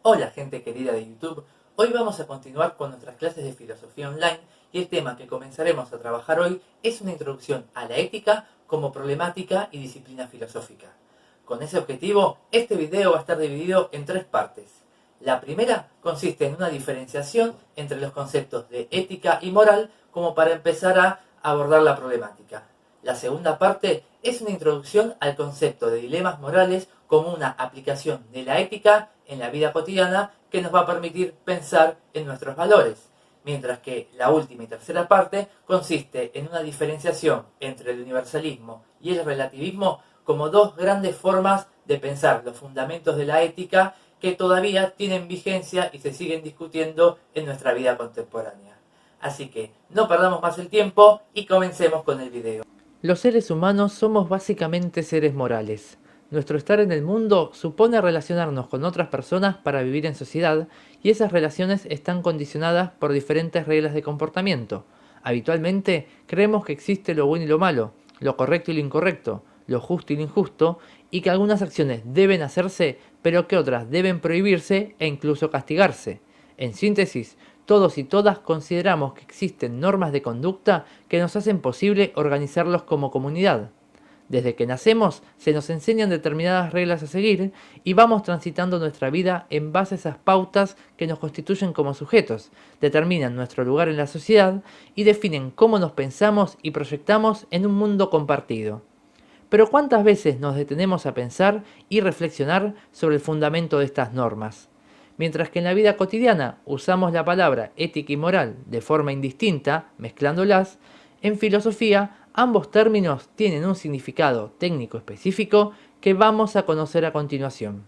Hola gente querida de YouTube, hoy vamos a continuar con nuestras clases de filosofía online y el tema que comenzaremos a trabajar hoy es una introducción a la ética como problemática y disciplina filosófica. Con ese objetivo, este video va a estar dividido en tres partes. La primera consiste en una diferenciación entre los conceptos de ética y moral como para empezar a abordar la problemática. La segunda parte es una introducción al concepto de dilemas morales como una aplicación de la ética en la vida cotidiana que nos va a permitir pensar en nuestros valores. Mientras que la última y tercera parte consiste en una diferenciación entre el universalismo y el relativismo como dos grandes formas de pensar los fundamentos de la ética que todavía tienen vigencia y se siguen discutiendo en nuestra vida contemporánea. Así que no perdamos más el tiempo y comencemos con el video. Los seres humanos somos básicamente seres morales. Nuestro estar en el mundo supone relacionarnos con otras personas para vivir en sociedad, y esas relaciones están condicionadas por diferentes reglas de comportamiento. Habitualmente creemos que existe lo bueno y lo malo, lo correcto y lo incorrecto, lo justo y lo injusto, y que algunas acciones deben hacerse, pero que otras deben prohibirse e incluso castigarse. En síntesis, todos y todas consideramos que existen normas de conducta que nos hacen posible organizarlos como comunidad. Desde que nacemos se nos enseñan determinadas reglas a seguir y vamos transitando nuestra vida en base a esas pautas que nos constituyen como sujetos, determinan nuestro lugar en la sociedad y definen cómo nos pensamos y proyectamos en un mundo compartido. Pero ¿cuántas veces nos detenemos a pensar y reflexionar sobre el fundamento de estas normas? Mientras que en la vida cotidiana usamos la palabra ética y moral de forma indistinta, mezclándolas, en filosofía ambos términos tienen un significado técnico específico que vamos a conocer a continuación.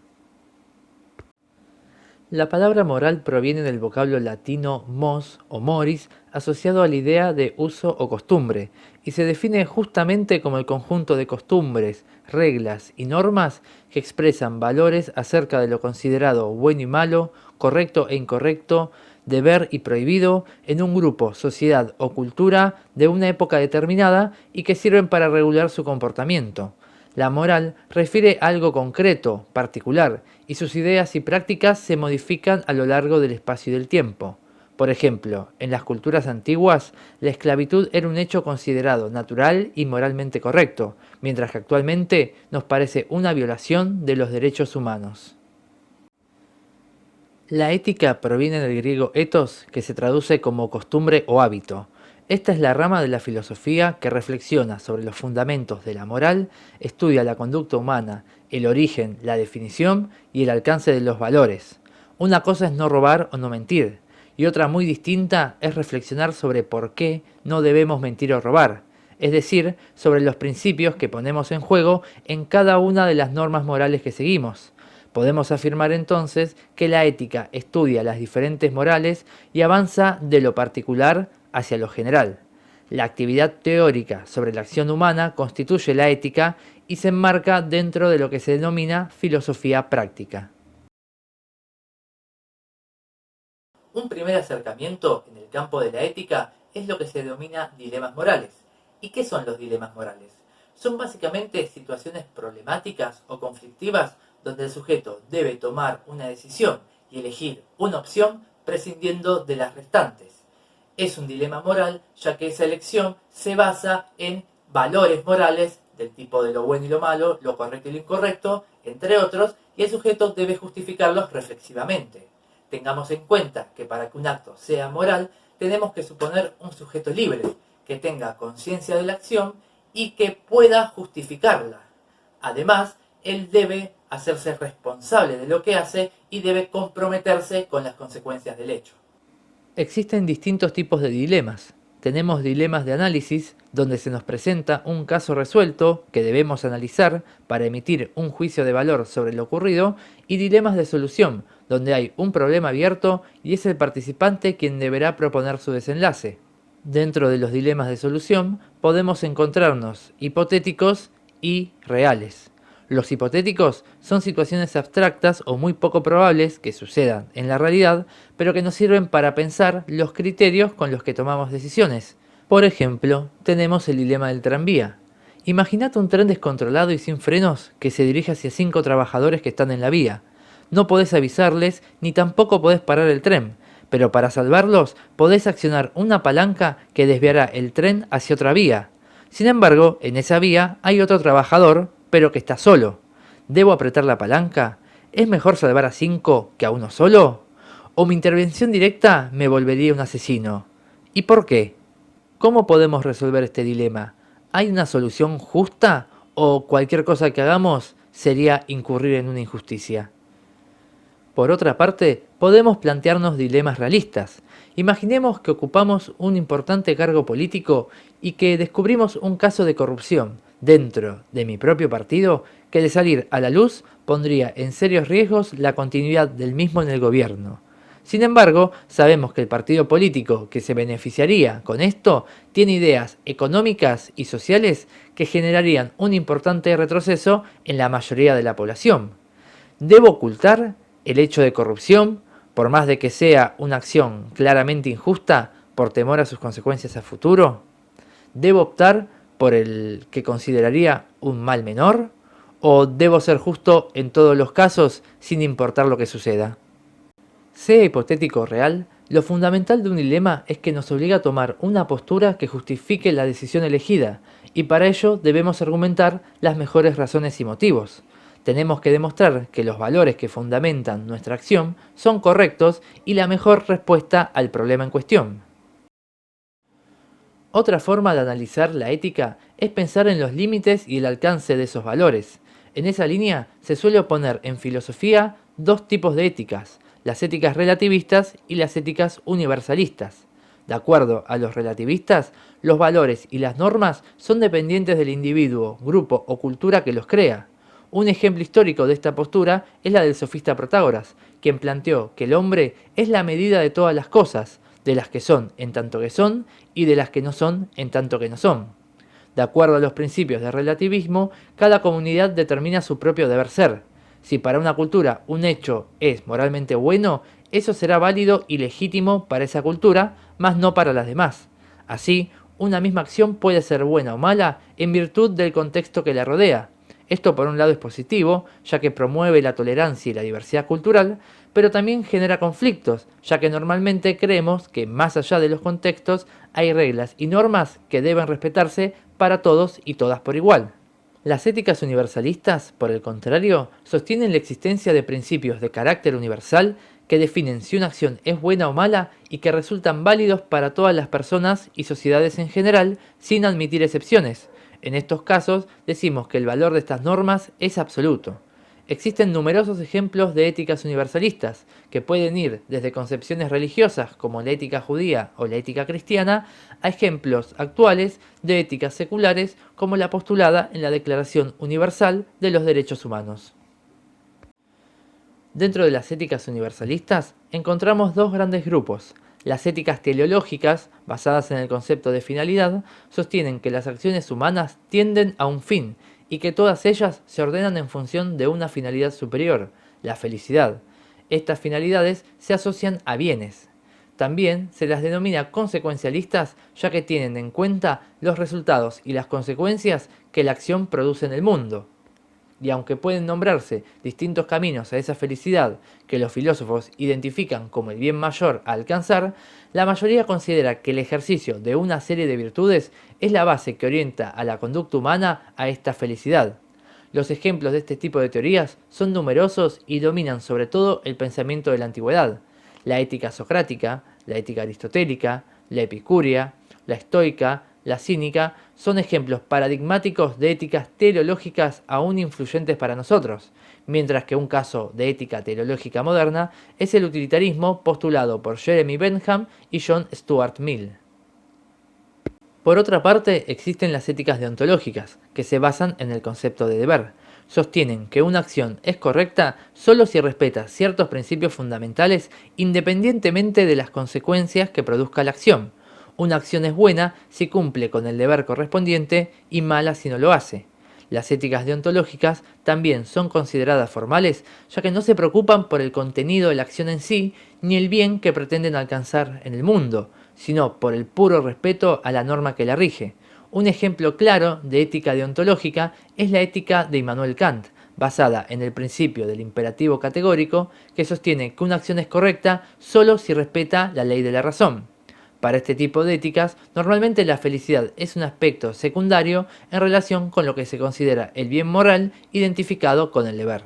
La palabra moral proviene del vocablo latino mos o moris, asociado a la idea de uso o costumbre, y se define justamente como el conjunto de costumbres, reglas y normas que expresan valores acerca de lo considerado bueno y malo, correcto e incorrecto, deber y prohibido en un grupo, sociedad o cultura de una época determinada y que sirven para regular su comportamiento. La moral refiere a algo concreto, particular, y sus ideas y prácticas se modifican a lo largo del espacio y del tiempo. Por ejemplo, en las culturas antiguas, la esclavitud era un hecho considerado natural y moralmente correcto, mientras que actualmente nos parece una violación de los derechos humanos. La ética proviene del griego ethos, que se traduce como costumbre o hábito. Esta es la rama de la filosofía que reflexiona sobre los fundamentos de la moral, estudia la conducta humana, el origen, la definición y el alcance de los valores. Una cosa es no robar o no mentir, y otra muy distinta es reflexionar sobre por qué no debemos mentir o robar, es decir, sobre los principios que ponemos en juego en cada una de las normas morales que seguimos. Podemos afirmar entonces que la ética estudia las diferentes morales y avanza de lo particular hacia lo general. La actividad teórica sobre la acción humana constituye la ética y se enmarca dentro de lo que se denomina filosofía práctica. Un primer acercamiento en el campo de la ética es lo que se denomina dilemas morales. ¿Y qué son los dilemas morales? Son básicamente situaciones problemáticas o conflictivas donde el sujeto debe tomar una decisión y elegir una opción prescindiendo de las restantes. Es un dilema moral ya que esa elección se basa en valores morales del tipo de lo bueno y lo malo, lo correcto y lo incorrecto, entre otros, y el sujeto debe justificarlos reflexivamente. Tengamos en cuenta que para que un acto sea moral, tenemos que suponer un sujeto libre, que tenga conciencia de la acción y que pueda justificarla. Además, él debe hacerse responsable de lo que hace y debe comprometerse con las consecuencias del hecho. Existen distintos tipos de dilemas. Tenemos dilemas de análisis, donde se nos presenta un caso resuelto que debemos analizar para emitir un juicio de valor sobre lo ocurrido, y dilemas de solución, donde hay un problema abierto y es el participante quien deberá proponer su desenlace. Dentro de los dilemas de solución podemos encontrarnos hipotéticos y reales. Los hipotéticos son situaciones abstractas o muy poco probables que sucedan en la realidad, pero que nos sirven para pensar los criterios con los que tomamos decisiones. Por ejemplo, tenemos el dilema del tranvía. Imagínate un tren descontrolado y sin frenos que se dirige hacia 5 trabajadores que están en la vía. No podés avisarles ni tampoco podés parar el tren, pero para salvarlos podés accionar una palanca que desviará el tren hacia otra vía. Sin embargo, en esa vía hay otro trabajador, pero que está solo. ¿Debo apretar la palanca? ¿Es mejor salvar a 5 que a uno solo? ¿O mi intervención directa me volvería un asesino? ¿Y por qué? ¿Cómo podemos resolver este dilema? ¿Hay una solución justa o cualquier cosa que hagamos sería incurrir en una injusticia? Por otra parte, podemos plantearnos dilemas realistas. Imaginemos que ocupamos un importante cargo político y que descubrimos un caso de corrupción dentro de mi propio partido que de salir a la luz pondría en serios riesgos la continuidad del mismo en el gobierno. Sin embargo, sabemos que el partido político que se beneficiaría con esto tiene ideas económicas y sociales que generarían un importante retroceso en la mayoría de la población. ¿Debo ocultar el hecho de corrupción, por más de que sea una acción claramente injusta, por temor a sus consecuencias a futuro? ¿Debo optar por el que consideraría un mal menor? ¿O debo ser justo en todos los casos sin importar lo que suceda? Sea hipotético o real, lo fundamental de un dilema es que nos obliga a tomar una postura que justifique la decisión elegida, y para ello debemos argumentar las mejores razones y motivos. Tenemos que demostrar que los valores que fundamentan nuestra acción son correctos y la mejor respuesta al problema en cuestión. Otra forma de analizar la ética es pensar en los límites y el alcance de esos valores. En esa línea se suele oponer en filosofía dos tipos de éticas, las éticas relativistas y las éticas universalistas. De acuerdo a los relativistas, los valores y las normas son dependientes del individuo, grupo o cultura que los crea. Un ejemplo histórico de esta postura es la del sofista Protágoras, quien planteó que el hombre es la medida de todas las cosas, de las que son en tanto que son y de las que no son en tanto que no son. De acuerdo a los principios del relativismo, cada comunidad determina su propio deber ser. Si para una cultura un hecho es moralmente bueno, eso será válido y legítimo para esa cultura, mas no para las demás. Así, una misma acción puede ser buena o mala en virtud del contexto que la rodea. Esto por un lado es positivo, ya que promueve la tolerancia y la diversidad cultural, pero también genera conflictos, ya que normalmente creemos que más allá de los contextos hay reglas y normas que deben respetarse para todos y todas por igual. Las éticas universalistas, por el contrario, sostienen la existencia de principios de carácter universal que definen si una acción es buena o mala y que resultan válidos para todas las personas y sociedades en general, sin admitir excepciones. En estos casos, decimos que el valor de estas normas es absoluto. Existen numerosos ejemplos de éticas universalistas, que pueden ir desde concepciones religiosas como la ética judía o la ética cristiana, a ejemplos actuales de éticas seculares como la postulada en la Declaración Universal de los Derechos Humanos. Dentro de las éticas universalistas encontramos dos grandes grupos. Las éticas teleológicas, basadas en el concepto de finalidad, sostienen que las acciones humanas tienden a un fin y que todas ellas se ordenan en función de una finalidad superior, la felicidad. Estas finalidades se asocian a bienes. También se las denomina consecuencialistas, ya que tienen en cuenta los resultados y las consecuencias que la acción produce en el mundo. Y aunque pueden nombrarse distintos caminos a esa felicidad que los filósofos identifican como el bien mayor a alcanzar, la mayoría considera que el ejercicio de una serie de virtudes es la base que orienta a la conducta humana a esta felicidad. Los ejemplos de este tipo de teorías son numerosos y dominan sobre todo el pensamiento de la antigüedad. La ética socrática, la ética aristotélica, la epicurea, la estoica, la cínica, son ejemplos paradigmáticos de éticas teleológicas aún influyentes para nosotros, mientras que un caso de ética teleológica moderna es el utilitarismo postulado por Jeremy Bentham y John Stuart Mill. Por otra parte, existen las éticas deontológicas, que se basan en el concepto de deber. Sostienen que una acción es correcta solo si respeta ciertos principios fundamentales independientemente de las consecuencias que produzca la acción. Una acción es buena si cumple con el deber correspondiente y mala si no lo hace. Las éticas deontológicas también son consideradas formales, ya que no se preocupan por el contenido de la acción en sí, ni el bien que pretenden alcanzar en el mundo, sino por el puro respeto a la norma que la rige. Un ejemplo claro de ética deontológica es la ética de Immanuel Kant, basada en el principio del imperativo categórico, que sostiene que una acción es correcta solo si respeta la ley de la razón. Para este tipo de éticas, normalmente la felicidad es un aspecto secundario en relación con lo que se considera el bien moral identificado con el deber.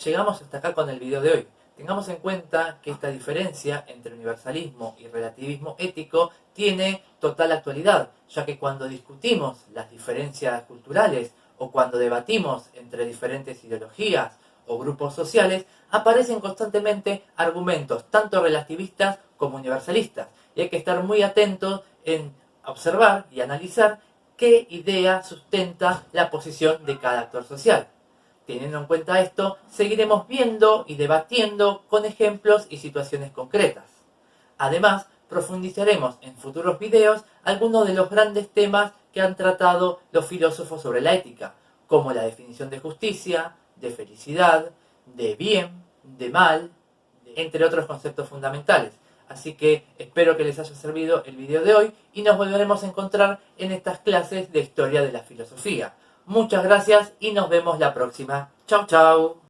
Llegamos hasta acá con el video de hoy. Tengamos en cuenta que esta diferencia entre universalismo y relativismo ético tiene total actualidad, ya que cuando discutimos las diferencias culturales o cuando debatimos entre diferentes ideologías o grupos sociales, aparecen constantemente argumentos tanto relativistas como universalistas. Y hay que estar muy atentos en observar y analizar qué idea sustenta la posición de cada actor social. Teniendo en cuenta esto, seguiremos viendo y debatiendo con ejemplos y situaciones concretas. Además, profundizaremos en futuros videos algunos de los grandes temas que han tratado los filósofos sobre la ética, como la definición de justicia, de felicidad, de bien, de mal, entre otros conceptos fundamentales. Así que espero que les haya servido el video de hoy y nos volveremos a encontrar en estas clases de historia de la filosofía. Muchas gracias y nos vemos la próxima. Chau, chau.